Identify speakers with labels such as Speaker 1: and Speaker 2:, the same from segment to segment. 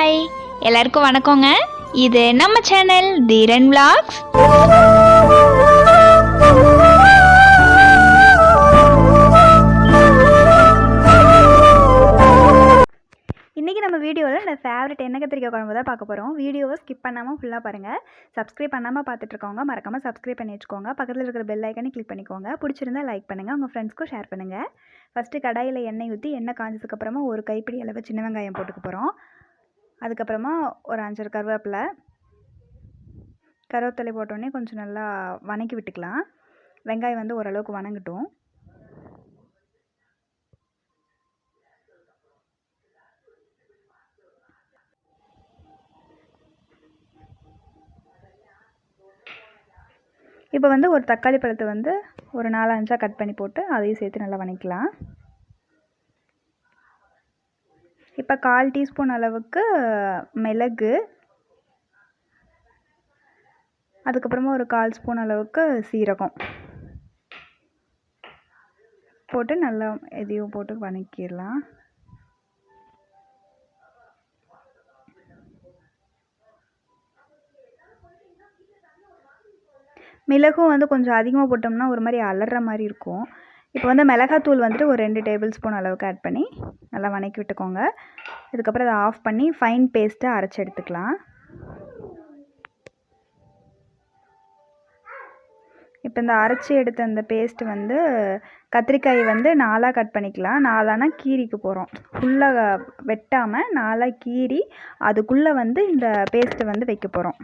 Speaker 1: Hi, எல்லாருக்கும் வணக்கங்க. இது நம்ம சேனல் தீரன் விலாக்ஸ். இன்றைக்கி நம்ம வீடியோவில் இந்த ஃபேவரட் எண்ணெய் கத்திரிக்காய் குழம்பு தான் பார்க்க போகிறோம். வீடியோவை ஸ்கிப் பண்ணாமல் ஃபுல்லாக பாருங்கள். சப்ஸ்கிரைப் பண்ணாமல் பார்த்துட்ருக்கவங்க மறக்காமல் சப்ஸ்கிரைப் பண்ணி வச்சுக்கோங்க. பக்கத்தில் இருக்கிற பெல் ஐக்கனை கிளிக் பண்ணிக்கோங்க. பிடிச்சிருந்தா லைக் பண்ணுங்கள், உங்கள் ஃப்ரெண்ட்ஸ்க்கும் ஷேர் பண்ணுங்கள். ஃபஸ்ட்டு கடாயில் எண்ணெய் ஊற்றி எண்ணெய் காஞ்சதுக்கப்புறமா ஒரு கைப்பிடி அளவு சின்ன வெங்காயம் போட்டுக்க போகிறோம். அதுக்கப்புறமா ஒரு 5 கருவேப்பிலை போட்டோடனே கொஞ்சம் நல்லா வணக்கி விட்டுக்கலாம். வெங்காயம் வந்து ஓரளவுக்கு வணங்கட்டும். இப்போ வந்து ஒரு தக்காளி பழத்தை வந்து ஒரு 4-5 கட் பண்ணி போட்டு அதையும் சேர்த்து நல்லா வணக்கலாம். இப்போ 1/4 டீஸ்பூன் அளவுக்கு மிளகு, அதுக்கப்புறமா ஒரு 1/4 ஸ்பூன் அளவுக்கு சீரகம் போட்டு நல்லா இதையும் போட்டு வணக்கிடலாம். மிளகும் வந்து கொஞ்சம் அதிகமாக போட்டோம்னா ஒரு மாதிரி அலற மாதிரி இருக்கும். இப்போ வந்து மிளகாத்தூள் வந்துட்டு ஒரு 2 டேபிள் ஸ்பூன் அளவுக்கு ஆட் பண்ணி நல்லா வணக்கி விட்டுக்கோங்க. இதுக்கப்புறம் அதை ஆஃப் பண்ணி ஃபைன் பேஸ்ட்டாக அரைச்சி எடுத்துக்கலாம். இப்போ இந்த அரைச்சி எடுத்த அந்த பேஸ்ட்டு வந்து கத்திரிக்காயை வந்து 4ஆக கட் பண்ணிக்கலாம். 4ஆனா கீரிக்கு போகிறோம். ஃபுல்லாக வெட்டாமல் 4ஆக கீரி அதுக்குள்ளே வந்து இந்த பேஸ்ட்டை வந்து வைக்க போகிறோம்.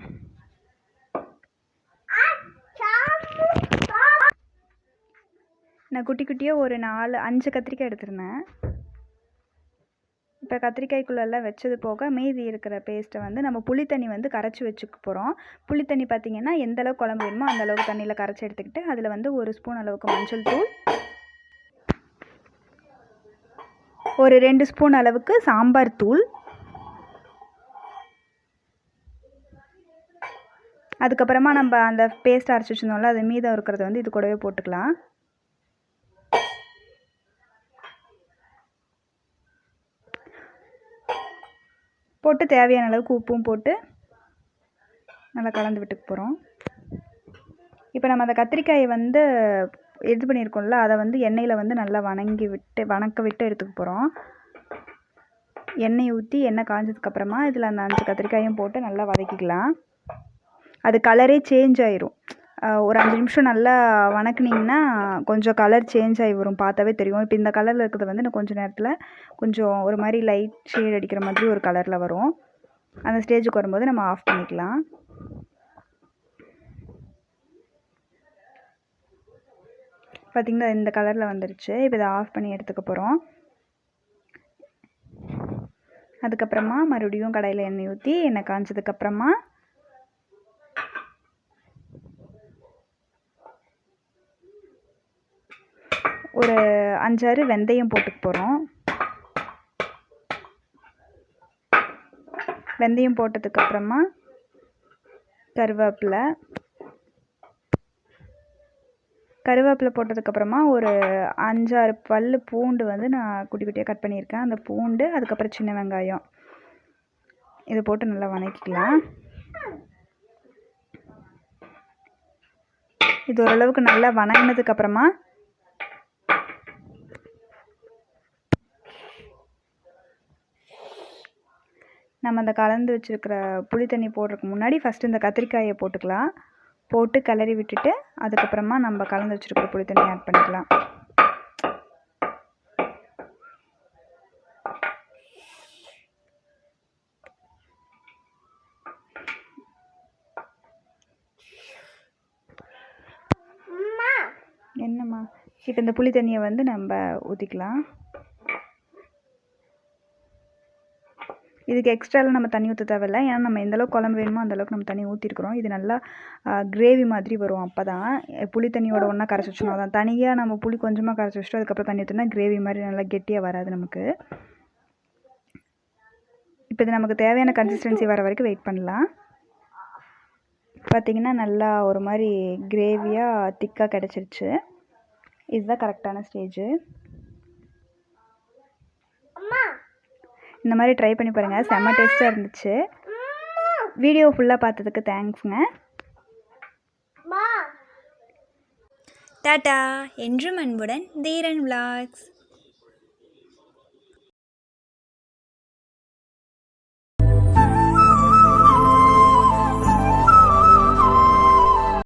Speaker 1: நான் குட்டி குட்டியாக ஒரு 4-5 கத்திரிக்காய் எடுத்திருந்தேன். இப்போ கத்திரிக்காய்க்குள்ளெல்லாம் வச்சது போக மீதி இருக்கிற பேஸ்ட்டை வந்து நம்ம புளித்தண்ணி வந்து கரைச்சி வச்சுக்க போகிறோம். புளித்தண்ணி பார்த்திங்கன்னா எந்தளவுக்கு குழம்பு வேணுமோ அந்தளவுக்கு தண்ணியில் கரைச்சி எடுத்துக்கிட்டு அதில் வந்து 1 ஸ்பூன் அளவுக்கு மஞ்சள் தூள், ஒரு 2 ஸ்பூன் அளவுக்கு சாம்பார் தூள், அதுக்கப்புறமா நம்ம அந்த பேஸ்ட் அரைச்சி வச்சுருந்தோம்ல அது மீதம் இருக்கிறத வந்து இது கூடவே போட்டுக்கலாம். போட்டு தேவையான அளவுக்கு உப்பும் போட்டு நல்லா கலந்து விட்டுக்க போகிறோம். இப்போ நம்ம அந்த கத்திரிக்காயை வந்து இது பண்ணியிருக்கோம்ல அதை வந்து எண்ணெயில் வந்து நல்லா வணக்க விட்டு எடுத்துக்க போகிறோம். எண்ணெய் ஊற்றி எண்ணெய் காஞ்சதுக்கப்புறமா இதில் அந்த 5 கத்திரிக்காயும் போட்டு நல்லா வதக்கிக்கலாம். அது கலரே சேஞ்ச் ஆயிரும். ஒரு 5 நிமிஷம் நல்லா வணக்குனிங்கன்னா கொஞ்சம் கலர் சேஞ்ச் ஆகி வரும், பார்த்தாவே தெரியும். இப்போ இந்த கலரில் இருக்கிறது வந்து இன்னும் கொஞ்சம் நேரத்தில் கொஞ்சம் ஒரு மாதிரி லைட் ஷேட் அடிக்கிற மாதிரி ஒரு கலரில் வரும். அந்த ஸ்டேஜுக்கு வரும்போது நம்ம ஆஃப் பண்ணிக்கலாம். பார்த்திங்கன்னா இந்த கலரில் வந்துருச்சு. இப்போ இதை ஆஃப் பண்ணி எடுத்துக்க போகிறோம். அதுக்கப்புறமா மறுபடியும் கடாயில் எண்ணெய் ஊற்றி எண்ணெய் காஞ்சதுக்கப்புறமா ஒரு 5-6 வெந்தயம் போட்டுக்க போகிறோம். வெந்தயம் போட்டதுக்கப்புறமா கருவேப்பிலை போட்டதுக்கப்புறமா ஒரு 5-6 பல் பூண்டு வந்து நான் குட்டி குட்டியாக கட் பண்ணியிருக்கேன். அந்த பூண்டு, அதுக்கப்புறம் சின்ன வெங்காயம் இதை போட்டு நல்லா வணக்கிக்கலாம். இது ஓரளவுக்கு நல்லா வணங்கினதுக்கப்புறமா நம்ம அந்த கலந்து வச்சுருக்கிற புளி தண்ணி போடுறதுக்கு முன்னாடி ஃபஸ்ட்டு இந்த கத்திரிக்காயை போட்டுக்கலாம். போட்டு கிளறி விட்டுட்டு அதுக்கப்புறமா நம்ம கலந்து வச்சுருக்கிற புளி தண்ணி ஆட் பண்ணிக்கலாம். என்னம்மா, இப்போ இந்த புளி தண்ணியை வந்து நம்ம ஊற்றிக்கலாம். இதுக்கு எக்ஸ்ட்ராலாம் நம்ம தண்ணி ஊற்ற தேவையில்லை. ஏன்னா நம்ம எந்தளவுக்கு குழம்பு வேணுமோ அந்தளவுக்கு நம்ம தண்ணி ஊற்றிருக்கிறோம். இது நல்லா கிரேவி மாதிரி வரும். அப்போ தான் புளி தண்ணியோட ஒன்றா கரைச்சி வச்சோம். அதான் தனியாக நம்ம புளி கொஞ்சமாக கரைச்சி வச்சுட்டு அதுக்கப்புறம் தண்ணி ஊற்றினா கிரேவி மாதிரி நல்லா கெட்டியாக வராது நமக்கு. இப்போ இது நமக்கு தேவையான கன்சிஸ்டன்சி வர வரைக்கும் வெயிட் பண்ணலாம். பார்த்திங்கன்னா நல்லா ஒரு மாதிரி கிரேவியாக திக்காக கிடச்சிருச்சு. இதுதான் கரெக்டான ஸ்டேஜு. இந்த மாதிரி ட்ரை பண்ணி பாருங்கள், செம்ம டேஸ்ட்டாக இருந்துச்சு. வீடியோ ஃபுல்லாக பார்த்ததுக்கு தேங்க்ஸுங்க. டாட்டா. என்றும் அன்புடன் தீரன் விலாக்ஸ்.